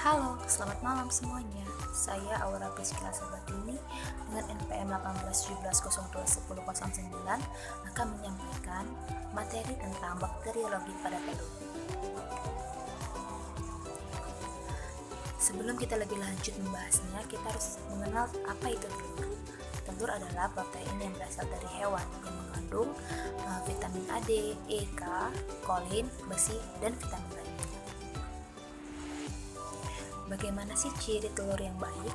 Halo, selamat malam semuanya. Saya Aura Priscila Sabatini dengan NPM 1817021009 akan menyampaikan materi tentang bakteriologi pada telur. Sebelum kita lebih lanjut membahasnya, kita harus mengenal apa itu telur. Telur adalah protein yang berasal dari hewan yang mengandung vitamin A, D, E, K, kolin, besi, dan vitamin lainnya. Bagaimana sih ciri telur yang baik?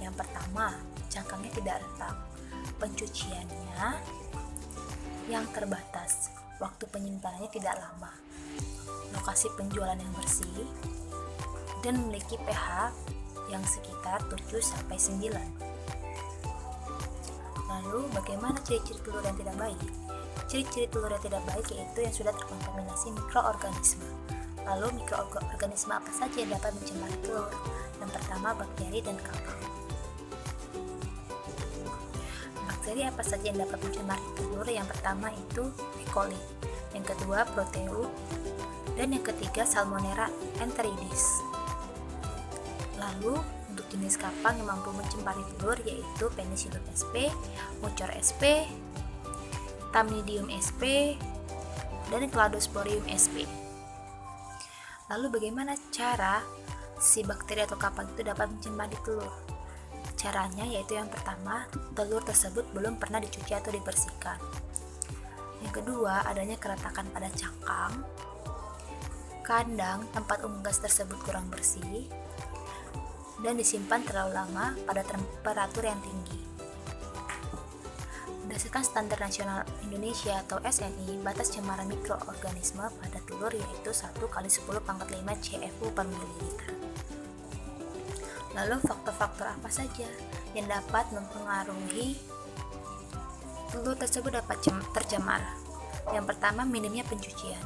Yang pertama, cangkangnya tidak retak. Pencuciannya yang terbatas. Waktu penyimpanannya tidak lama. Lokasi penjualan yang bersih dan memiliki pH yang sekitar 7-9. Lalu, bagaimana ciri-ciri telur yang tidak baik? Ciri-ciri telur yang tidak baik yaitu yang sudah terkontaminasi mikroorganisme. Lalu mikroorganisme apa saja yang dapat mencemari telur? Yang pertama, bakteri dan kapal. Bakteri apa saja yang dapat mencemari telur? Yang pertama itu E. coli, yang kedua Proteu, dan yang ketiga Salmonella enteritidis. Lalu untuk jenis kapang yang mampu mencemari telur yaitu Penicillium sp, Mucor sp, Thamnidium sp, dan Cladosporium sp. Lalu bagaimana cara si bakteri atau kapang itu dapat mencemari telur? Caranya yaitu yang pertama, telur tersebut belum pernah dicuci atau dibersihkan. Yang kedua, adanya keretakan pada cangkang, kandang tempat unggas tersebut kurang bersih, dan disimpan terlalu lama pada temperatur yang tinggi. Berdasarkan Standar Nasional Indonesia atau SNI, batas cemaran mikroorganisme pada telur yaitu 1x10⁵ CFU per mililiter. Lalu faktor-faktor apa saja yang dapat mempengaruhi telur tersebut dapat tercemar? Yang pertama, minimnya pencucian.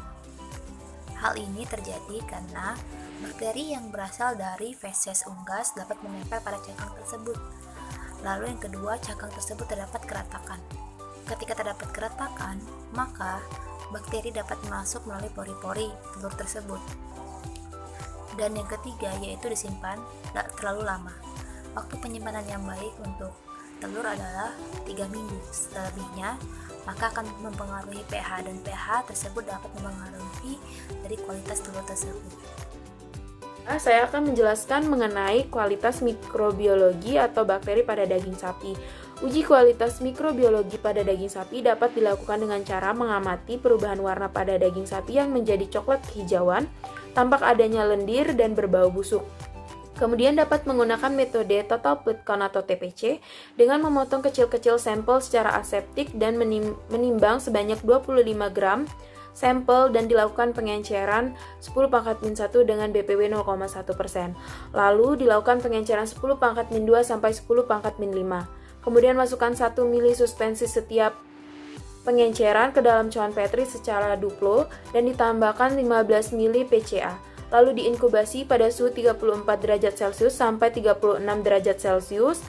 Hal ini terjadi karena bakteri yang berasal dari feses unggas dapat menempel pada cangkang tersebut. Lalu yang kedua, cangkang tersebut terdapat keretakan. Ketika terdapat keretakan, maka bakteri dapat masuk melalui pori-pori telur tersebut. Dan yang ketiga yaitu disimpan tidak terlalu lama. Waktu penyimpanan yang baik untuk telur adalah 3 minggu. Selebihnya, maka akan mempengaruhi pH, dan pH tersebut dapat mempengaruhi dari kualitas telur tersebut. Saya akan menjelaskan mengenai kualitas mikrobiologi atau bakteri pada daging sapi. Uji kualitas mikrobiologi pada daging sapi dapat dilakukan dengan cara mengamati perubahan warna pada daging sapi yang menjadi coklat kehijauan, tampak adanya lendir dan berbau busuk. Kemudian dapat menggunakan metode total blood count atau TPC dengan memotong kecil-kecil sampel secara aseptik dan menimbang sebanyak 25 gram sampel dan dilakukan pengenceran 10⁻⁻1 dengan BPW 0,1%. Lalu dilakukan pengenceran 10⁻⁻2 sampai 10⁻⁻5. Kemudian masukkan 1 mili suspensi setiap pengenceran ke dalam cawan Petri secara duplo dan ditambahkan 15 mili PCA. Lalu diinkubasi pada suhu 34 derajat Celcius sampai 36 derajat Celcius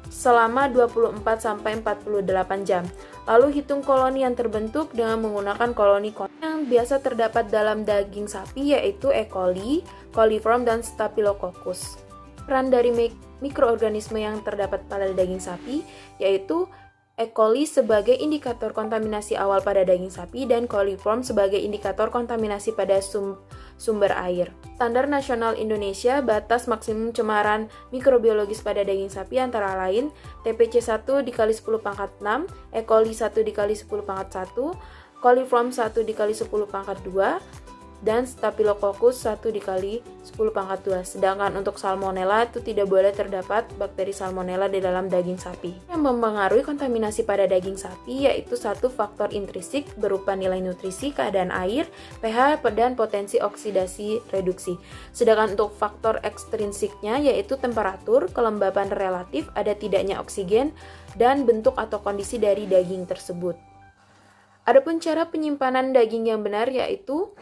selama 24 sampai 48 jam. Lalu hitung koloni yang terbentuk dengan menggunakan koloni yang biasa terdapat dalam daging sapi yaitu E. coli, coliform, dan Staphylococcus. Peran dari mikroorganisme yang terdapat pada daging sapi yaitu E. coli sebagai indikator kontaminasi awal pada daging sapi dan coliform sebagai indikator kontaminasi pada sumber air. Standar Nasional Indonesia batas maksimum cemaran mikrobiologis pada daging sapi antara lain TPC 1/10⁻⁶, E. coli 1/10⁻⁴, coliform 1/10⁻², dan Staphylococcus 1/10⁻². Sedangkan untuk Salmonella itu tidak boleh terdapat bakteri Salmonella di dalam daging sapi. Yang mempengaruhi kontaminasi pada daging sapi yaitu satu faktor intrinsik berupa nilai nutrisi, keadaan air, pH, dan potensi oksidasi reduksi. Sedangkan untuk faktor ekstrinsiknya yaitu temperatur, kelembapan relatif, ada tidaknya oksigen, dan bentuk atau kondisi dari daging tersebut. Adapun cara penyimpanan daging yang benar yaitu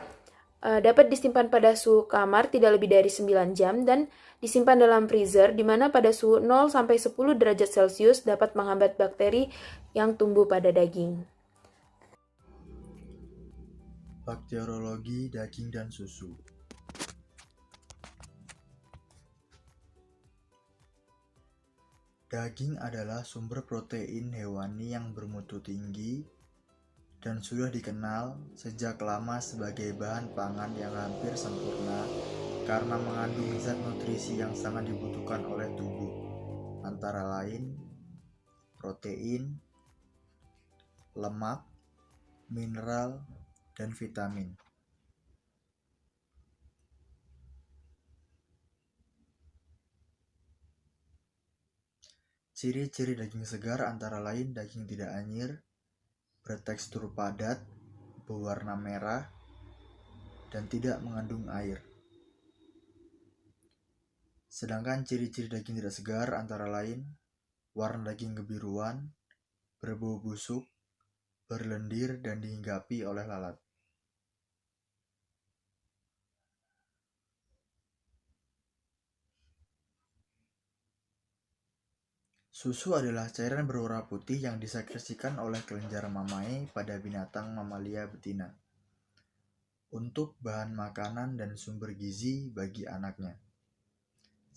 dapat disimpan pada suhu kamar tidak lebih dari 9 jam dan disimpan dalam freezer di mana pada suhu 0 sampai 10 derajat Celcius dapat menghambat bakteri yang tumbuh pada daging. Bakteriologi daging dan susu. Daging adalah sumber protein hewani yang bermutu tinggi dan sudah dikenal sejak lama sebagai bahan pangan yang hampir sempurna karena mengandung zat nutrisi yang sangat dibutuhkan oleh tubuh, antara lain protein, lemak, mineral, dan vitamin. Ciri-ciri daging segar antara lain daging tidak anyir, bertekstur padat, berwarna merah, dan tidak mengandung air. Sedangkan ciri-ciri daging tidak segar antara lain warna daging kebiruan, berbau busuk, berlendir, dan dihinggapi oleh lalat. Susu adalah cairan berwarna putih yang disekresikan oleh kelenjar mamae pada binatang mamalia betina untuk bahan makanan dan sumber gizi bagi anaknya.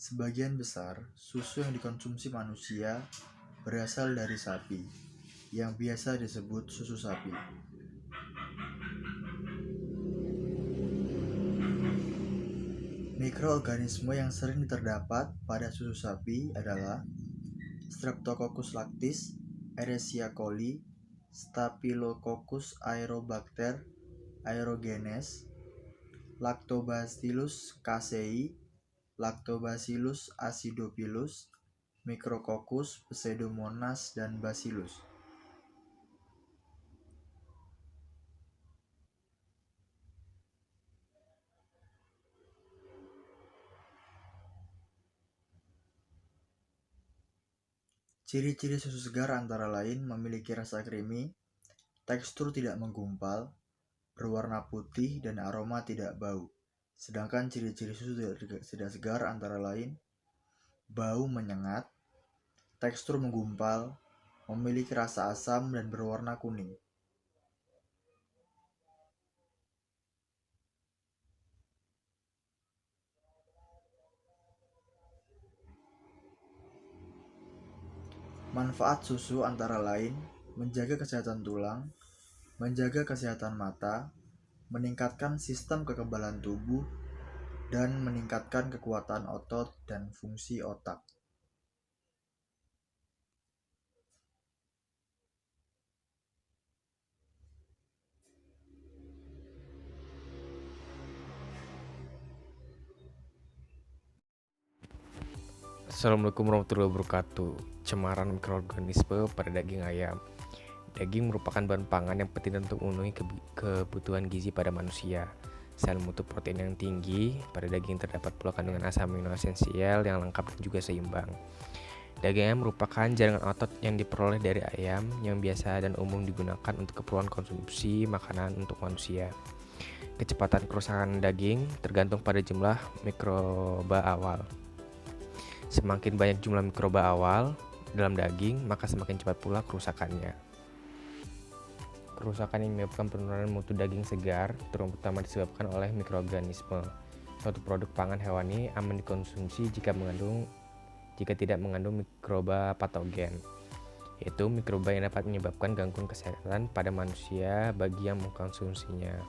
Sebagian besar susu yang dikonsumsi manusia berasal dari sapi, yang biasa disebut susu sapi. Mikroorganisme yang sering terdapat pada susu sapi adalah Streptococcus lactis, Escherichia coli, Staphylococcus aerobacter aerogenes, Lactobacillus casei, Lactobacillus acidophilus, Micrococcus, Pseudomonas, dan Bacillus. Ciri-ciri susu segar antara lain memiliki rasa creamy, tekstur tidak menggumpal, berwarna putih, dan aroma tidak bau. Sedangkan ciri-ciri susu tidak segar antara lain bau menyengat, tekstur menggumpal, memiliki rasa asam, dan berwarna kuning. Manfaat susu antara lain menjaga kesehatan tulang, menjaga kesehatan mata, meningkatkan sistem kekebalan tubuh, dan meningkatkan kekuatan otot dan fungsi otak. Assalamualaikum warahmatullahi wabarakatuh. Cemaran mikroorganisme pada daging ayam. Daging merupakan bahan pangan yang penting untuk memenuhi kebutuhan gizi pada manusia. Selain mutu protein yang tinggi, pada daging terdapat pula kandungan asam amino esensial yang lengkap dan juga seimbang. Daging ayam merupakan jaringan otot yang diperoleh dari ayam yang biasa dan umum digunakan untuk keperluan konsumsi makanan untuk manusia. Kecepatan kerusakan daging tergantung pada jumlah mikroba awal. Semakin banyak jumlah mikroba awal dalam daging, maka semakin cepat pula kerusakannya. Kerusakan yang menyebabkan penurunan mutu daging segar terutama disebabkan oleh mikroorganisme. Suatu produk pangan hewani aman dikonsumsi jika tidak mengandung mikroba patogen, yaitu mikroba yang dapat menyebabkan gangguan kesehatan pada manusia bagi yang mengkonsumsinya.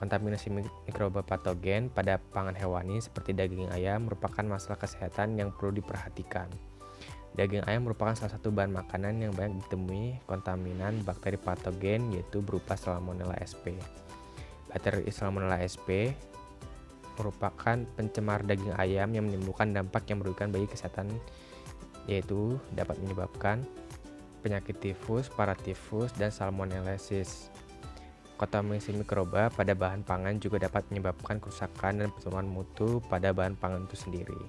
Kontaminasi mikroba patogen pada pangan hewani seperti daging ayam merupakan masalah kesehatan yang perlu diperhatikan. Daging ayam merupakan salah satu bahan makanan yang banyak ditemui kontaminan bakteri patogen, yaitu berupa Salmonella sp. Bakteri Salmonella sp merupakan pencemar daging ayam yang menimbulkan dampak yang merugikan bagi kesehatan, yaitu dapat menyebabkan penyakit tifus, paratifus, dan salmonellosis. Kontaminasi mikroba pada bahan pangan juga dapat menyebabkan kerusakan dan penurunan mutu pada bahan pangan itu sendiri.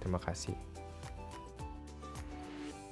Terima kasih.